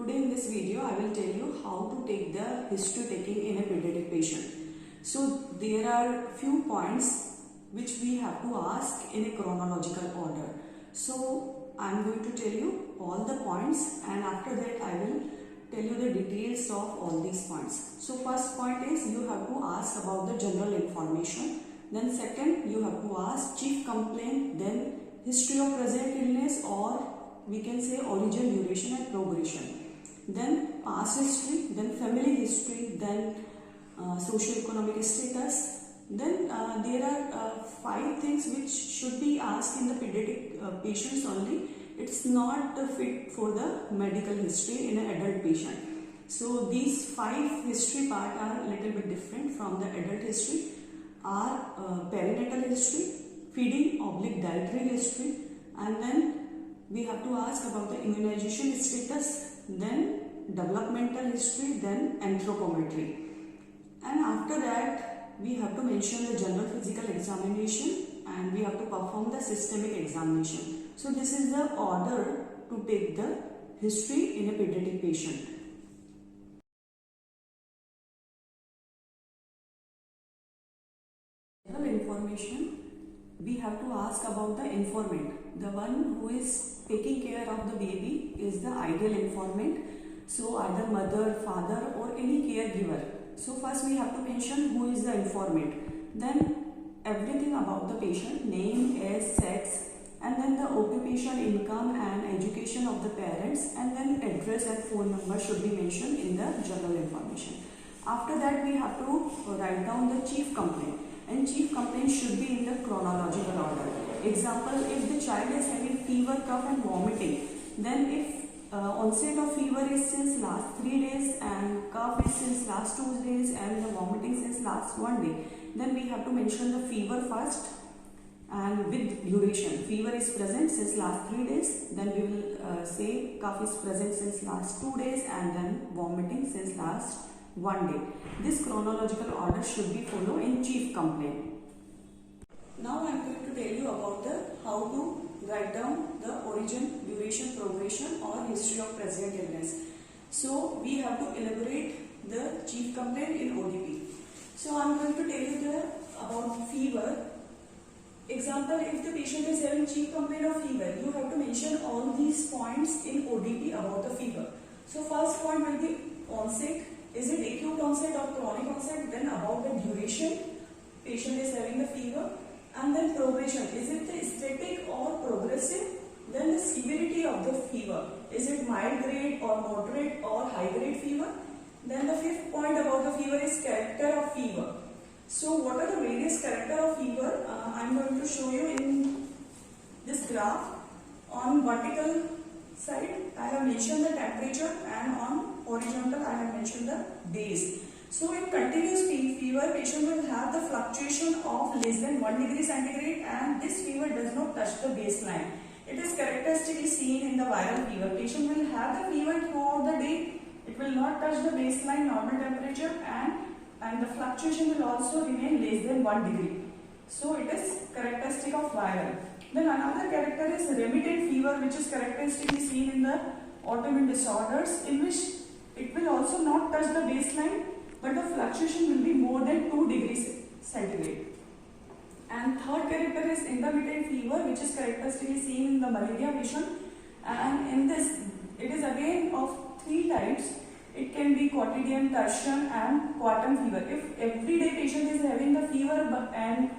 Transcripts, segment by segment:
Today in this video I will tell you how to take the history taking in a pediatric patient. So there are few points which we have to ask in a chronological order. So I am going to tell you all the points and after that I will tell you the details of all these points. So first point is you have to ask about the general information. Then second you have to ask chief complaint, then history of present illness or we can say origin, duration and progression. Then past history, then family history, then socio-economic status. Then there are 5 things which should be asked in the pediatric patients only. It's not fit for the medical history in an adult patient. So these 5 history part are a little bit different from the adult history. Are perinatal history, feeding / dietary history, and then we have to ask about the immunization status, then developmental history, then anthropometry. And after that we have to mention the general physical examination and we have to perform the systemic examination. So this is the order to take the history in a pediatric patient. General information, we have to ask about the informant. The one who is taking care of the baby is the ideal informant. So either mother, father or any caregiver. So first we have to mention who is the informant. Then everything about the patient, name, age, sex, and then the occupation, income and education of the parents, and then address and phone number should be mentioned in the general information. After that we have to write down the chief complaint. And chief complaint should be in the chronological order. Example, if the child is having fever, cough and vomiting, then if onset of fever is since last 3 days and cough is since last 2 days and the vomiting since last 1 day, then we have to mention the fever first and with duration. Fever is present since last 3 days, then we will say cough is present since last 2 days and then vomiting since last 1 day. This chronological order should be followed in chief complaint. Now I am going to tell you about how to write down the origin, duration, progression or history of present illness. So we have to elaborate the chief complaint in ODP. So I am going to tell you about fever. Example, if the patient is having chief complaint of fever, you have to mention all these points in ODP about the fever. So first point will be onset. Is it acute onset or chronic onset? Then about the duration, patient is having the fever. And then progression, is it the static or progressive? Then the severity of the fever, is it mild grade or moderate or high grade fever? Then the 5th point about the fever is character of fever. So what are the various character of fever? I am going to show you in this graph. On vertical side I have mentioned the temperature and on horizontal I have mentioned the days. So in continuous fever, patient will have the fluctuation of less than 1 degree centigrade and this fever does not touch the baseline. It is characteristically seen in the viral fever. Patient will have the fever throughout the day. It will not touch the baseline normal temperature and the fluctuation will also remain less than 1 degree. So it is characteristic of viral. Then another character is remittent fever, which is characteristically seen in the autoimmune disorders, in which it will also not touch the baseline but the fluctuation will be more than 2 degrees centigrade. And third character is intermittent fever, which is characteristically seen in the malaria patient, and in this it is again of 3 types. It can be quotidian, tertian and quartan fever. If everyday patient is having the fever and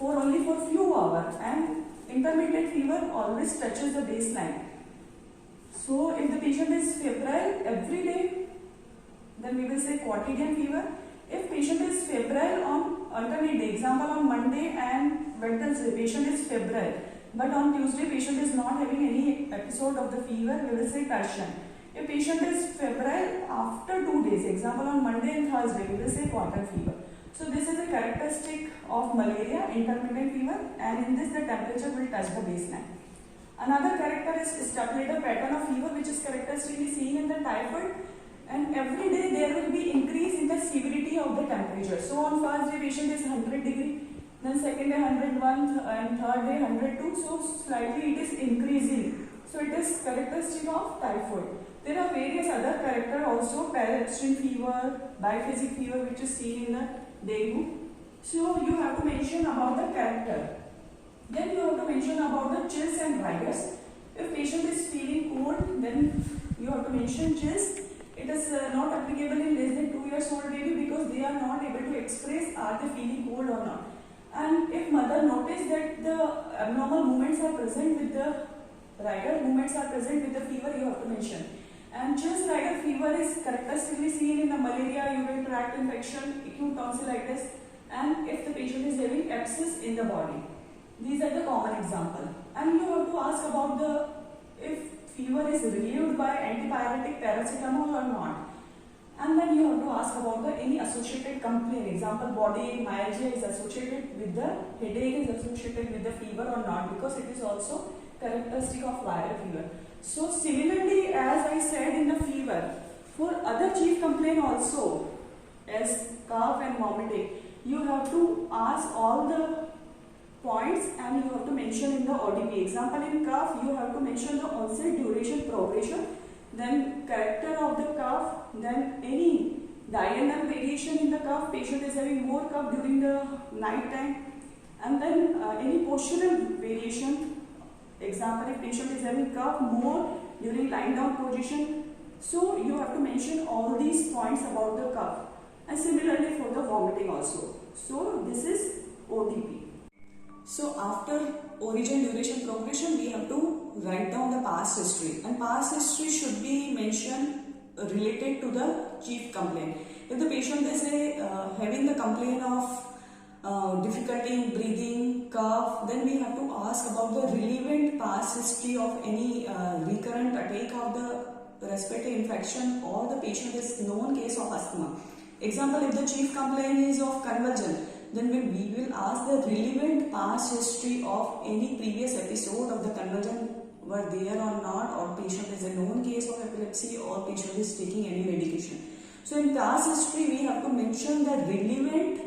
only for few hours, and intermittent fever always touches the baseline. So if the patient is febrile every day, then we will say quotidian fever. If patient is febrile on alternate day, example on Monday and Wednesday patient is febrile, but on Tuesday patient is not having any episode of the fever, we will say tertian. If patient is febrile after 2 days, example on Monday and Thursday, we will say quartan fever. So this is a characteristic of malaria, intermittent fever, and in this the temperature will touch the baseline. Another character is stapulator pattern of fever, which is characteristically seen in the typhoid. And every day there will be increase in the severity of the temperature. So on first day patient is 100 degree, then second day 101 and third day 102. So slightly it is increasing. So it is characteristic of typhoid. There are various other character also, paroxysmal fever, biphasic fever, which is seen in the dengue. So you have to mention about the character. Then you have to mention about the chills and rigors. If patient is feeling cold, then you have to mention chills. It is not applicable in less than 2 years old baby because they are not able to express are they feeling cold or not. And if mother notice that the abnormal movements are present with the rigor, movements are present with the fever, you have to mention. And chills rigor fever is characteristically seen in the malaria, urinary tract infection, acute tonsillitis, and if the patient is having abscess in the body. These are the common example. And you have to ask about the if fever is relieved by antipyretic paracetamol or not. And then you have to ask about the any associated complaint. Example, body myalgia is associated with the headache, is associated with the fever or not, because it is also characteristic of viral fever. So similarly, as I said in the fever, for other chief complaint also, as cough and vomiting, you have to ask all the points and you have to mention in the ODP. Example, in cough, you have to mention the onset, duration, progression, then character of the cough, then any diurnal variation in the cough, patient is having more cough during the night time, and then any postural variation. Example, if patient is having cough more during lying down position, so you have to mention all these points about the cough, and similarly for the vomiting also. So this is ODP. So after origin, duration, progression, we have to write down the past history, and past history should be mentioned related to the chief complaint. If the patient is having the complaint of difficulty in breathing, cough, then we have to ask about the relevant past history of any recurrent attack of the respiratory infection, or the patient is known case of asthma. Example, if the chief complaint is of convulsion, then we will ask the relevant past history of any previous episode of the convulsion were there or not, or patient is a known case of epilepsy, or patient is taking any medication. So in past history, we have to mention the relevant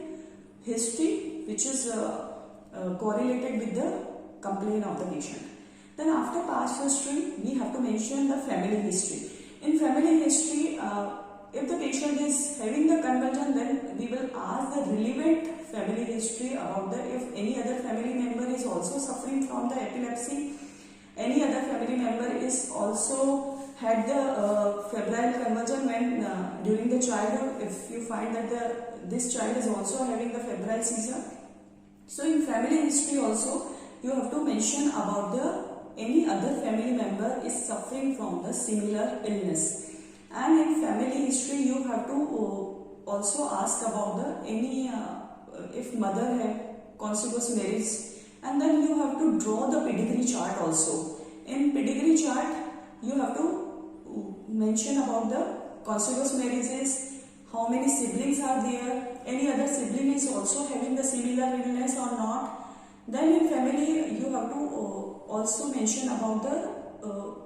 history which is correlated with the complaint of the patient. Then after past history, we have to mention the family history. In family history, if the patient is having the convulsion, then we will ask the relevant family history about the if any other family member is also suffering from the epilepsy, any other family member is also had the febrile convulsion when during the childhood, if you find that this child is also having the febrile seizure. So in family history also, you have to mention about the any other family member is suffering from the similar illness. And in family history, you have to also ask about the any if mother had consanguineous marriage, and then you have to draw the pedigree chart also. In pedigree chart, you have to mention about the consanguineous marriages, how many siblings are there, any other sibling is also having the similar illness or not. Then in family, you have to also mention about the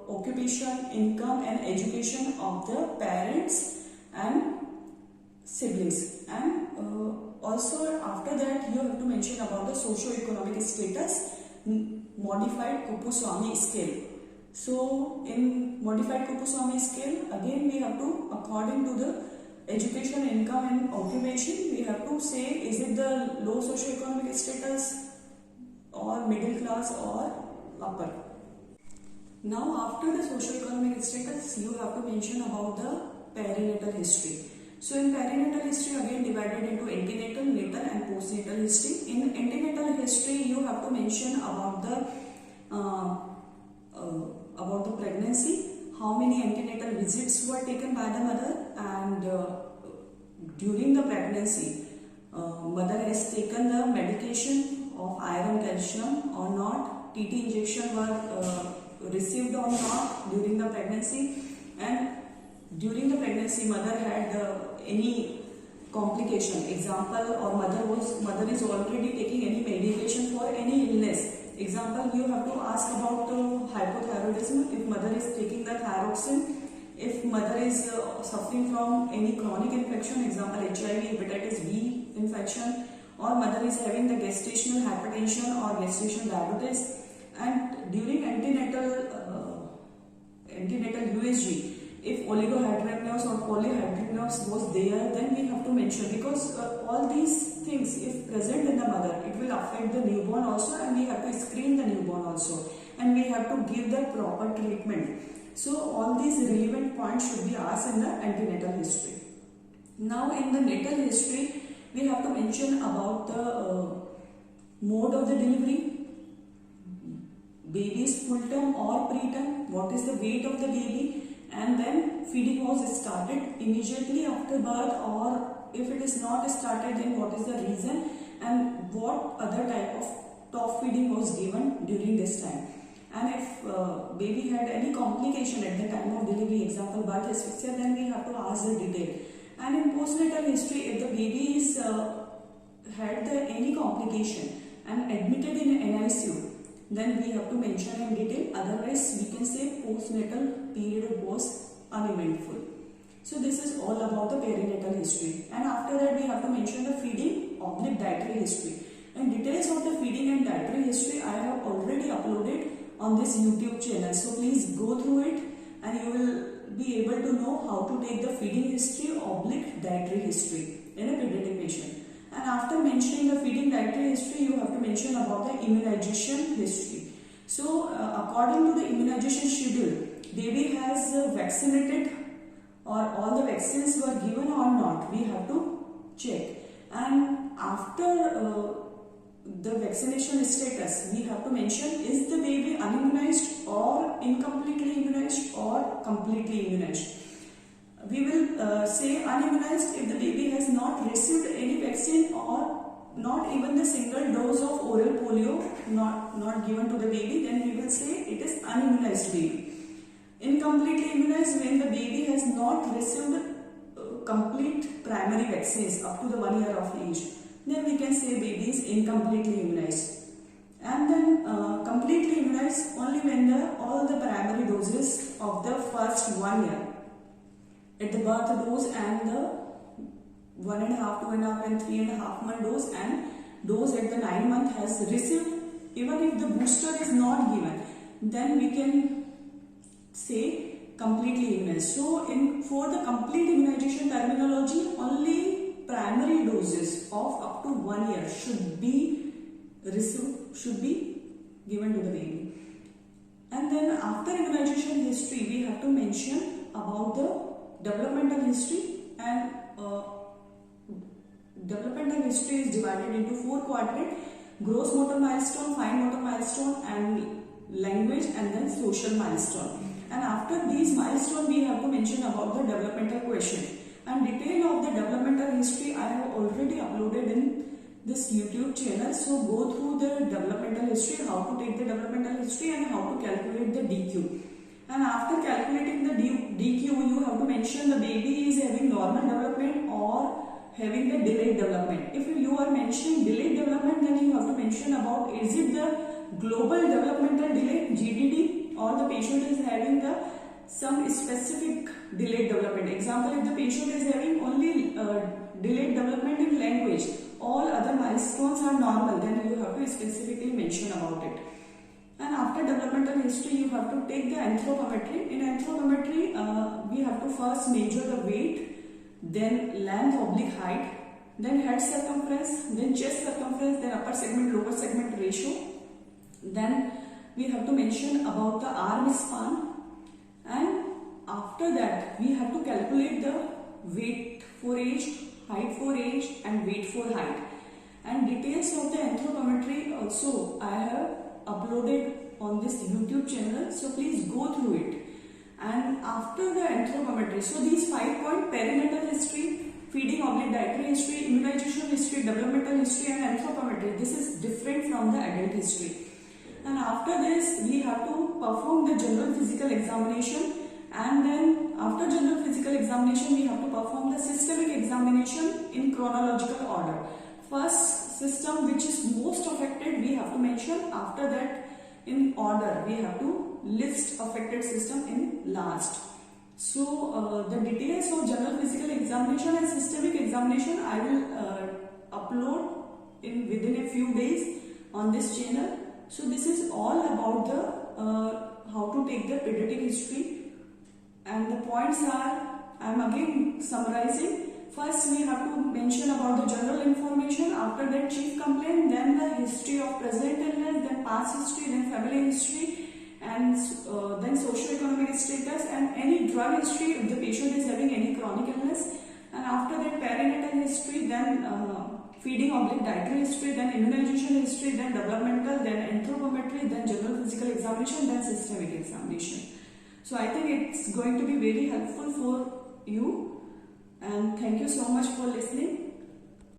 occupation, income and education of the parents and siblings, and also after that you have to mention about the socio-economic status, modified Kuppuswamy scale. So in modified Kuppuswamy scale, again we have to, according to the education, income and occupation, we have to say is it the low socio-economic status or middle class or upper. Now after the socio-economic status, you have to mention about the perinatal history. So in perinatal history, again divided into antenatal, natal and postnatal history. In antenatal history, you have to mention about the pregnancy, how many antenatal visits were taken by the mother, and during the pregnancy, mother has taken the medication of iron, calcium or not, TT injection were received or not during the pregnancy, and during the pregnancy mother had any complication. Example, or mother is already taking any medication for any illness. Example, you have to ask about hypothyroidism, if mother is taking the thyroxine, if mother is suffering from any chronic infection, example HIV, hepatitis B infection, or mother is having the gestational hypertension or gestational diabetes. And during antenatal USG, If oligohydramnios or polyhydramnios was there, then we have to mention, because all these things, if present in the mother, it will affect the newborn also, and we have to screen the newborn also, and we have to give the proper treatment. So all these relevant points should be asked in the antenatal history. Now in the natal history, we have to mention about the mode of the delivery, baby's full term or preterm, what is the weight of the baby, and then feeding was started immediately after birth, or if it is not started, then what is the reason, and what other type of top feeding was given during this time. And if baby had any complication at the time of delivery, example birth asphyxia, then we have to ask the detail. And in postnatal history, if the baby is had any complication and admitted in NICU, then we have to mention in detail. Otherwise, we can say postnatal period was uneventful. So this is all about the perinatal history. And after that, we have to mention the feeding / dietary history. And details of the feeding and dietary history I have already uploaded on this YouTube channel. So please go through it, and you will be able to know how to take the feeding history / dietary history in a pediatric patient. And after mentioning the feeding dietary history, you have to mention about the immunization history. So according to the immunization schedule, baby has vaccinated or all the vaccines were given or not, we have to check. And after the vaccination status, we have to mention, is the baby unimmunized or incompletely immunized or completely immunized. We will say unimmunized if the baby has not received any vaccine or not even the single dose of oral polio not given to the baby, then we will say it is unimmunized baby. Incompletely immunized when the baby has not received complete primary vaccines up to the 1 year of age, then we can say baby is incompletely immunized. And then completely immunized only when all the primary doses of the first 1 year at the birth dose and the 1.5, 2.5 and 3.5 month dose and dose at the 9 month has received. Even if the booster is not given, then we can say completely immunized. So for the complete immunization terminology, only primary doses of up to 1 year should be received, should be given to the baby. And then after immunization history, we have to mention about the developmental history. And developmental history is divided into 4 quadrants: gross motor milestone, fine motor milestone, and language, and then social milestone. And after these milestones, we have to mention about the developmental question. And detail of the developmental history I have already uploaded in this YouTube channel. So go through the developmental history, how to take the developmental history and how to calculate the DQ. And after calculating the DQ, you have to mention the baby is having normal development or having the delayed development. If you are mentioning delayed development, then you have to mention about, is it the global developmental delay GDD, or the patient is having some specific delayed development. Example, if the patient is having only delayed development in language, all other milestones are normal, then you have to specifically mention about it. And after developmental history, you have to take the anthropometry. In anthropometry, we have to first measure the weight, then length / height, then head circumference, then chest circumference, then upper segment lower segment ratio. Then we have to mention about the arm span, and after that we have to calculate the weight for age, height for age, and weight for height. And details of the anthropometry also I have uploaded on this YouTube channel, so please go through it. And after the anthropometry, so these 5 points: perinatal history, feeding / dietary history, immunization history, developmental history, and anthropometry, this is different from the adult history. And after this, we have to perform the general physical examination, and then after general physical examination, we have to perform the systemic examination in chronological order. First system which is most affected we have to mention, after that in order we have to list affected system in last. So the details of general physical examination and systemic examination I will upload within a few days on this channel. So this is all about the how to take the pediatric history and the points are, I am again summarizing. First, we have to mention about the general information, after that chief complaint, then the history of present illness, then past history, then family history, and then socio-economic status, and any drug history if the patient is having any chronic illness, and after that perinatal history, then feeding/dietary history, then immunization history, then developmental, then anthropometry, then general physical examination, then systemic examination. So I think it's going to be very helpful for you, and thank you so much for listening.